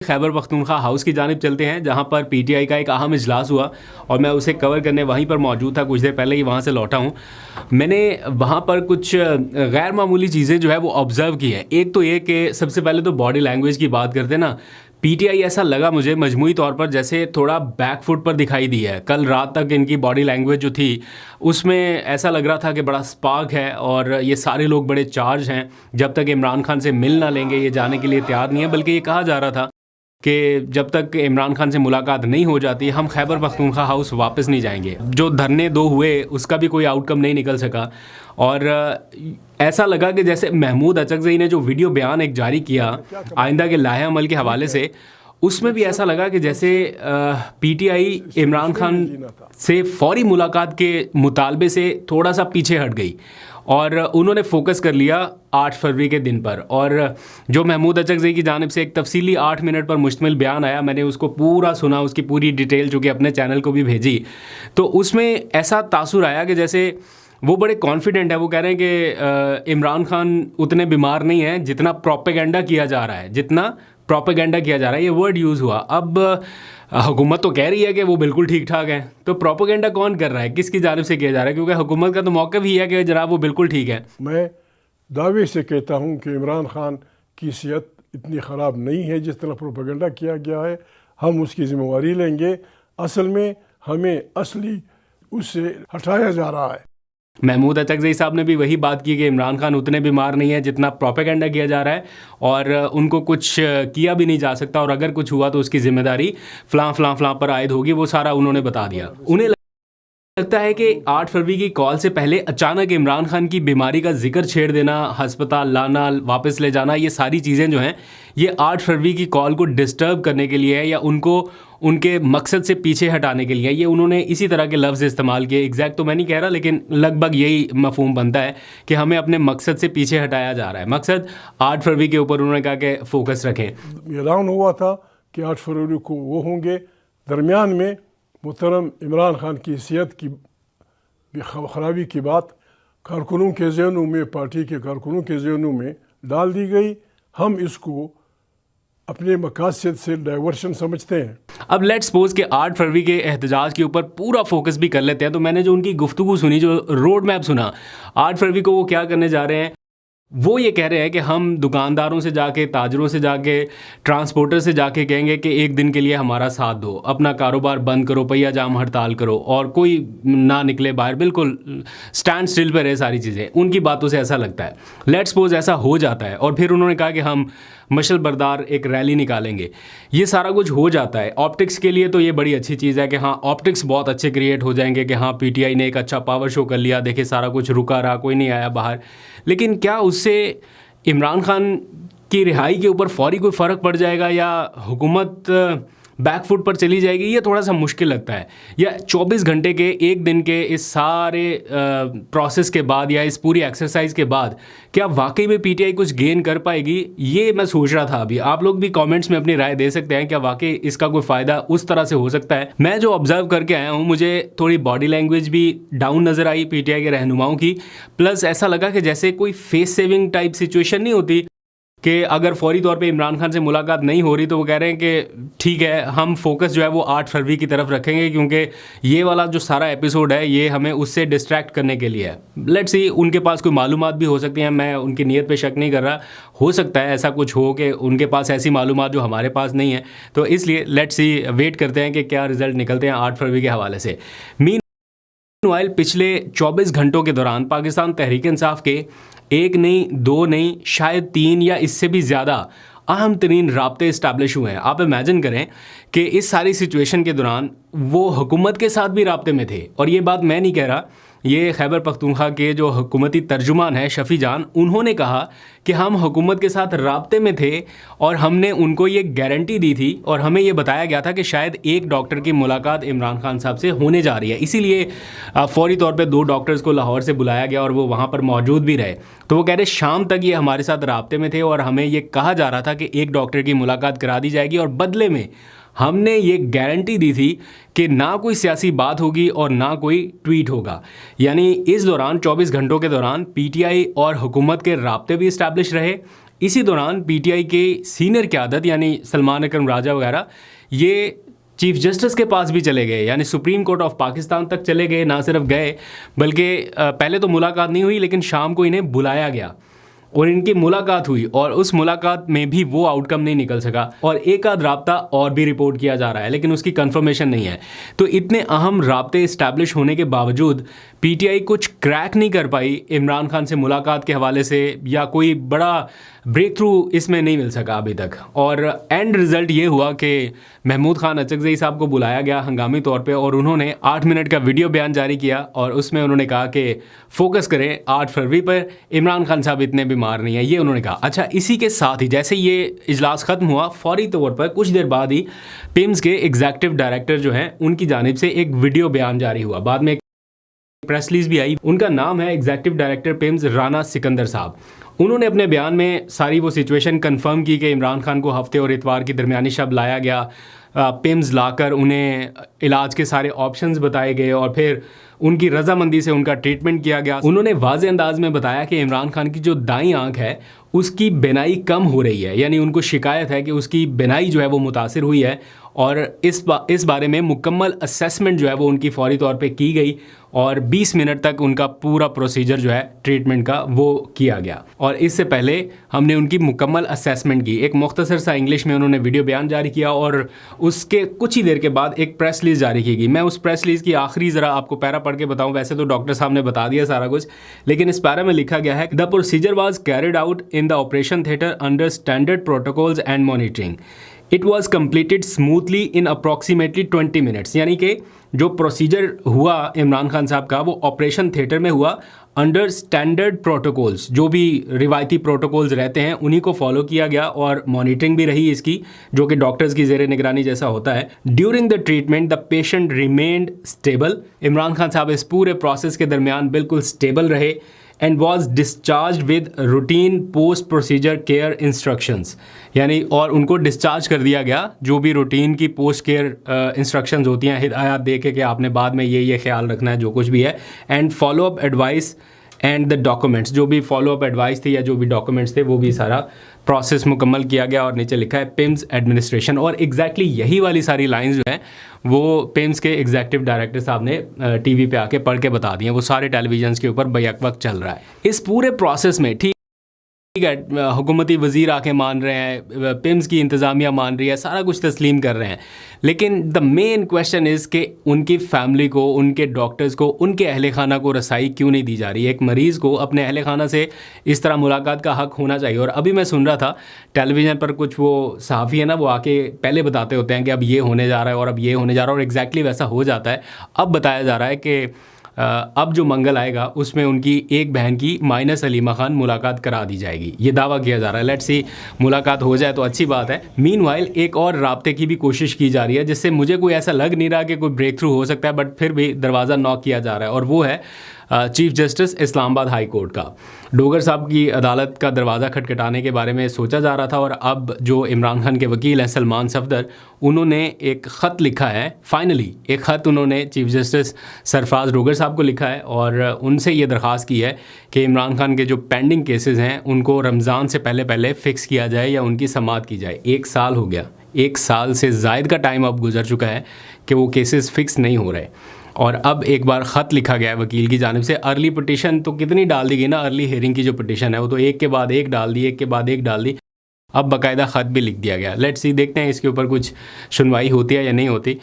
Khyber Pakhtunkhwa house की जानिब चलते हैं जहां पर पीटीआई का एक अहम इजलास हुआ और मैं उसे कवर करने वहीं पर मौजूद था। कुछ देर पहले ही वहां से लौटा हूं। मैंने वहां पर कुछ गैर मामूली चीज़ें जो है वो ऑब्ज़र्व की है। एक तो ये कि सबसे पहले तो बॉडी लैंग्वेज की बात करते हैं ना, पीटीआई ऐसा लगा मुझे मजमूई तौर पर जैसे थोड़ा बैक फुट पर दिखाई दी है। कल रात तक इनकी बॉडी लैंग्वेज जो थी उसमें ऐसा लग रहा था कि बड़ा स्पार्क है और ये सारे लोग बड़े चार्ज हैं। जब तक इमरान खान से मिल ना लेंगे ये जाने के लिए तैयार नहीं है, बल्कि ये कहा जा रहा था कि जब तक इमरान खान से मुलाकात नहीं हो जाती हम खैबर पख्तूनख्वा हाउस वापस नहीं जाएंगे। जो धरने दो हुए उसका भी कोई आउटकम नहीं निकल सका और ऐसा लगा कि जैसे महमूद अचकज़ई ने जो वीडियो बयान एक जारी किया आइंदा के लाहे अमल के हवाले से, उसमें भी ऐसा लगा कि जैसे पीटीआई इमरान खान से फौरी मुलाकात के मुतालबे से थोड़ा सा पीछे हट गई और उन्होंने फोकस कर लिया 8 फरवरी के दिन पर। और जो महमूद अचकज़ई की जानिब से एक तफसीली 8 मिनट पर मुश्तमिल बयान आया, मैंने उसको पूरा सुना, उसकी पूरी डिटेल जो कि अपने चैनल को भी भेजी, तो उसमें ऐसा तासुर आया कि जैसे वो बड़े कॉन्फिडेंट है। वो कह रहे हैं कि इमरान खान उतने बीमार नहीं हैं जितना प्रोपेगेंडा किया जा रहा है, ये वर्ड यूज़ हुआ। अब हुकूमत तो कह रही है कि वो बिल्कुल ठीक ठाक है, तो प्रोपेगेंडा कौन कर रहा है, किसकी जानिब से किया जा रहा है? क्योंकि हुकूमत का तो मौक़िफ़ ही है कि जनाब वो बिल्कुल ठीक है। मैं दावे से कहता हूँ कि इमरान खान की सेहत इतनी ख़राब नहीं है जिस तरह प्रोपेगेंडा किया गया है। हम उसकी ज़िम्मेवारी लेंगे। असल में हमें असली उससे हटाया जा रहा है। महमूद अचकज़ई साहब ने भी वही बात की कि इमरान खान उतने बीमार नहीं है जितना प्रोपेगेंडा किया जा रहा है और उनको कुछ किया भी नहीं जा सकता और अगर कुछ हुआ तो उसकी ज़िम्मेदारी फ़लाँ पर आयद होगी। वो सारा उन्होंने बता दिया। उन्हें लगता है कि 8 फरवरी की कॉल से पहले अचानक इमरान खान की बीमारी का जिक्र छेड़ देना, हस्पताल लाना, वापस ले जाना, ये सारी चीज़ें जो हैं ये 8 फरवरी की कॉल को डिस्टर्ब करने के लिए है या उनको उनके मकसद से पीछे हटाने के लिए। ये उन्होंने इसी तरह के लफ्ज़ इस्तेमाल किए। एग्जैक्ट तो मैं नहीं कह रहा, लेकिन लगभग यही मफहूम बनता है कि हमें अपने मकसद से पीछे हटाया जा रहा है। मकसद 8 फरवरी के ऊपर उन्होंने कहा कि फोकस रखें। ऐलान हुआ था कि 8 फरवरी को वो होंगे। दरमियान में मुहतरम इमरान खान की सेहत की खराबी की बात कारकुनों के ज़हनों में, पार्टी के कारकुनों के ज़हनों में डाल दी गई। हम इसको अपने मकासद से डाइवर्शन समझते हैं। अब लेट्स सपोज कि 8 फरवरी के एहतजाज के ऊपर पूरा फोकस भी कर लेते हैं। तो मैंने जो उनकी गुफ्तगू सुनी, जो रोड मैप सुना, 8 फरवरी को वो क्या करने जा रहे हैं, वो ये कह रहे हैं कि हम दुकानदारों से जाके, ताजरों से जाके, ट्रांसपोर्टर से जाके कहेंगे कि एक दिन के लिए हमारा साथ दो, अपना कारोबार बंद करो, पहिया जाम हड़ताल करो और कोई ना निकले बाहर, बिल्कुल स्टैंड स्टिल पर रहे सारी चीज़ें। उनकी बातों से ऐसा लगता है। लेट्स सपोज ऐसा हो जाता है और फिर उन्होंने कहा कि हम मशल बरदार एक रैली निकालेंगे। ये सारा कुछ हो जाता है। ऑप्टिक्स के लिए तो ये बड़ी अच्छी चीज़ है कि हाँ, ऑप्टिक्स बहुत अच्छे क्रिएट हो जाएंगे कि हाँ, पीटीआई ने एक अच्छा पावर शो कर लिया, देखिए सारा कुछ रुका रहा, कोई नहीं आया बाहर। लेकिन क्या उससे इमरान खान की रिहाई के ऊपर फौरी कोई फ़र्क पड़ जाएगा या हुकूमत बैकफुट पर चली जाएगी? ये थोड़ा सा मुश्किल लगता है। या 24 घंटे के, एक दिन के इस सारे प्रोसेस के बाद या इस पूरी एक्सरसाइज के बाद क्या वाकई में पीटीआई कुछ गेन कर पाएगी? ये मैं सोच रहा था। अभी आप लोग भी कमेंट्स में अपनी राय दे सकते हैं, क्या वाकई इसका कोई फ़ायदा उस तरह से हो सकता है? मैं जो ऑब्जर्व करके आया हूँ, मुझे थोड़ी बॉडी लैंग्वेज भी डाउन नज़र आई पीटीआई के रहनुमाओं की। प्लस ऐसा लगा कि जैसे कोई फेस सेविंग टाइप सिचुएशन नहीं होती कि अगर फौरी तौर पे इमरान खान से मुलाकात नहीं हो रही तो वो कह रहे हैं कि ठीक है, हम फोकस जो है वो 8 फरवरी की तरफ रखेंगे क्योंकि ये वाला जो सारा एपिसोड है ये हमें उससे डिस्ट्रैक्ट करने के लिए है। लेट्स सी, उनके पास कोई मालूमात भी हो सकती हैं। मैं उनकी नीयत पे शक नहीं कर रहा। हो सकता है ऐसा कुछ हो कि उनके पास ऐसी मालूमात जो हमारे पास नहीं है। तो इसलिए लेट्स सी, वेट करते हैं कि क्या रिजल्ट निकलते हैं 8 फरवरी के हवाले से। मीनवाइल पिछले 24 घंटों के दौरान पाकिस्तान तहरीक इंसाफ के एक नहीं, दो नहीं, शायद 3 या इससे भी ज़्यादा अहम तरीन राब्ते इस्टेब्लिश हुए हैं। आप इमेजिन करें कि इस सारी सिचुएशन के दौरान वो हुकूमत के साथ भी राब्ते में थे। और ये बात मैं नहीं कह रहा, ये खैबर पख्तूनख्वा के जो हुकूमती तर्जुमान है शफ़ी जान, उन्होंने कहा कि हम हुकूमत के साथ राब्ते में थे और हमने उनको ये गारंटी दी थी और हमें ये बताया गया था कि शायद एक डॉक्टर की मुलाकात इमरान खान साहब से होने जा रही है। इसीलिए फ़ौरी तौर पे 2 डॉक्टर्स को लाहौर से बुलाया गया और वो वहाँ पर मौजूद भी रहे। तो वो कह रहे शाम तक ये हमारे साथ राब्ते में थे और हमें ये कहा जा रहा था कि एक डॉक्टर की मुलाकात करा दी जाएगी और बदले में हमने ये गारंटी दी थी कि ना कोई सियासी बात होगी और ना कोई ट्वीट होगा। यानी इस दौरान 24 घंटों के दौरान पीटीआई और हुकूमत के राब्ते भी इस्टेब्लिश रहे, इसी दौरान पीटीआई के सीनियर क़यादत यानी सलमान अकरम राजा वगैरह ये चीफ जस्टिस के पास भी चले गए, यानी सुप्रीम कोर्ट ऑफ पाकिस्तान तक चले गए। ना सिर्फ गए बल्कि पहले तो मुलाकात नहीं हुई, लेकिन शाम को इन्हें बुलाया गया और इनकी मुलाकात हुई और उस मुलाकात में भी वो आउटकम नहीं निकल सका और एक आध राब्ता और भी रिपोर्ट किया जा रहा है, लेकिन उसकी कंफर्मेशन नहीं है। तो इतने अहम राब्ते इस्टेब्लिश होने के बावजूद पीटीआई कुछ क्रैक नहीं कर पाई इमरान खान से मुलाकात के हवाले से, या कोई बड़ा ब्रेक थ्रू इसमें नहीं मिल सका अभी तक। और एंड रिज़ल्ट ये हुआ कि महमूद खान अचकज़ई साहब को बुलाया गया हंगामी तौर पे और उन्होंने 8 मिनट का वीडियो बयान जारी किया और उसमें उन्होंने कहा कि फोकस करें 8 फरवरी पर, इमरान खान साहब इतने बीमार नहीं है, ये उन्होंने कहा। अच्छा, इसी के साथ ही जैसे ये इजलास ख़त्म हुआ, फौरी तौर पर कुछ देर बाद ही पिम्स के एग्जीक्यूटिव डायरेक्टर जो हैं उनकी जानिब से एक वीडियो बयान जारी हुआ। बाद में प्रेस रिलीज भी आई। उनका नाम है executive director PIMS Rana Sikandar साहब। उन्होंने अपने बयान में सारी वो सिचुएशन कंफर्म की कि इमरान खान को हफ्ते और इतवार की दरमियानी शब लाया गया, पिम्स लाकर उन्हें इलाज के सारे ऑप्शंस बताए गए और फिर उनकी रजामंदी से उनका ट्रीटमेंट किया गया। उन्होंने वाज़े अंदाज में बताया कि इमरान खान की जो दाईं आंख है उसकी बिनाई कम हो रही है, यानी उनको शिकायत है कि उसकी बिनाई जो है वो मुतासिर हुई है और इस बारे में मुकम्मल असेसमेंट जो है वो उनकी फौरी तौर पे की गई और 20 मिनट तक उनका पूरा प्रोसीजर जो है ट्रीटमेंट का वो किया गया। और इससे पहले हमने उनकी मुकम्मल असेसमेंट की। एक मुख्तसर सा इंग्लिश में उन्होंने वीडियो बयान जारी किया और उसके कुछ ही देर के बाद एक प्रेस रिलीज़ जारी की गई। मैं उस प्रेस रिलीज़ की आखिरी ज़रा आपको पैरा पढ़ के बताऊँ। वैसे तो डॉक्टर साहब ने बता दिया सारा कुछ, लेकिन इस पैरा में लिखा गया है, the procedure was carried out in the operation theatre under standard protocols and monitoring. It was completed smoothly in approximately 20 minutes. यानी कि जो प्रोसीजर हुआ इमरान खान साहब का वो ऑपरेशन थिएटर में हुआ अंडर स्टैंडर्ड प्रोटोकॉल्स, जो भी रिवायती प्रोटोकॉल्स रहते हैं उन्हीं को फॉलो किया गया और मॉनिटरिंग भी रही इसकी, जो कि डॉक्टर्स की ज़ेरे निगरानी जैसा होता है। During the treatment the patient remained stable. Imran Khan साहब इस पूरे प्रोसेस के दरमियान बिल्कुल स्टेबल रहे and was discharge with routine post procedure care instructions. यानी और उनको डिस्चार्ज कर दिया गया जो भी रूटीन की पोस्ट केयर इंस्ट्रक्शंस होती हैं, हिदायत दे के कि आपने बाद में ये ख्याल रखना है जो कुछ भी है, and follow up advice and the documents. जो भी फॉलो अप एडवाइस थी या जो भी डॉक्यूमेंट्स थे वो भी सारा प्रोसेस मुकम्मल किया गया और नीचे लिखा है पिम्स एडमिनिस्ट्रेशन। और एग्जैक्टली यही वाली सारी लाइंस जो हैं वो पिम्स के एग्जीक्यूटिव डायरेक्टर साहब ने टीवी पे आके पढ़ के बता दी हैं। वो सारे टेलीविजन के ऊपर बैक वक्त चल रहा है। इस पूरे प्रोसेस में ठीक है, हुकूमती वज़ीर आके मान रहे हैं, पिम्स की इंतज़ामिया मान रही है, सारा कुछ तस्लीम कर रहे हैं, लेकिन द मेन क्वेश्चन इज़ कि उनकी फैमिली को, उनके डॉक्टर्स को, उनके अहल खाना को रसाई क्यों नहीं दी जा रही। एक मरीज़ को अपने अहल खाना से इस तरह मुलाकात का हक़ होना चाहिए। और अभी मैं सुन रहा था टेलीविज़न पर कुछ वो सहाफ़ी है ना, वो आके पहले बताते होते हैं कि अब ये होने जा रहा है और अब ये होने जा रहा है और एग्जैक्टली वैसा हो जाता है। अब बताया जा रहा है कि अब जो मंगल आएगा उसमें उनकी एक बहन की माइनस अलीमा खान मुलाकात करा दी जाएगी, ये दावा किया जा रहा है। लेट्स सी, मुलाकात हो जाए तो अच्छी बात है। मीनवाइल एक और राब्ते की भी कोशिश की जा रही है जिससे मुझे कोई ऐसा लग नहीं रहा कि कोई ब्रेक थ्रू हो सकता है, बट फिर भी दरवाज़ा नॉक किया जा रहा है और वो है chief justice Islamabad high court का। डोगर साहब की अदालत का दरवाज़ा खटखटाने के बारे में सोचा जा रहा था और अब जो इमरान खान के वकील हैं सलमान सफदर, उन्होंने एक ख़त लिखा है। फाइनली एक ख़त उन्होंने चीफ जस्टिस सरफराज डोगर साहब को लिखा है और उनसे ये दरख्वास्त की है कि इमरान खान के जो पेंडिंग केसेस हैं उनको रमज़ान से पहले फ़िक्स किया जाए या उनकी समाअत की जाए। 1 साल हो गया, 1 साल से ज़ायद का टाइम अब गुजर चुका है कि वो केसेस फ़िक्स नहीं हो रहे और अब एक बार ख़त लिखा गया है वकील की जानिब से। अर्ली पिटीशन तो कितनी डाल दी गई ना, अर्ली हेयरिंग की जो पिटीशन है वो तो एक के बाद एक डाल दी, एक के बाद एक डाल दी। अब बाकायदा ख़त भी लिख दिया गया। लेट्स सी, देखते हैं इसके ऊपर कुछ सुनवाई होती है या नहीं होती।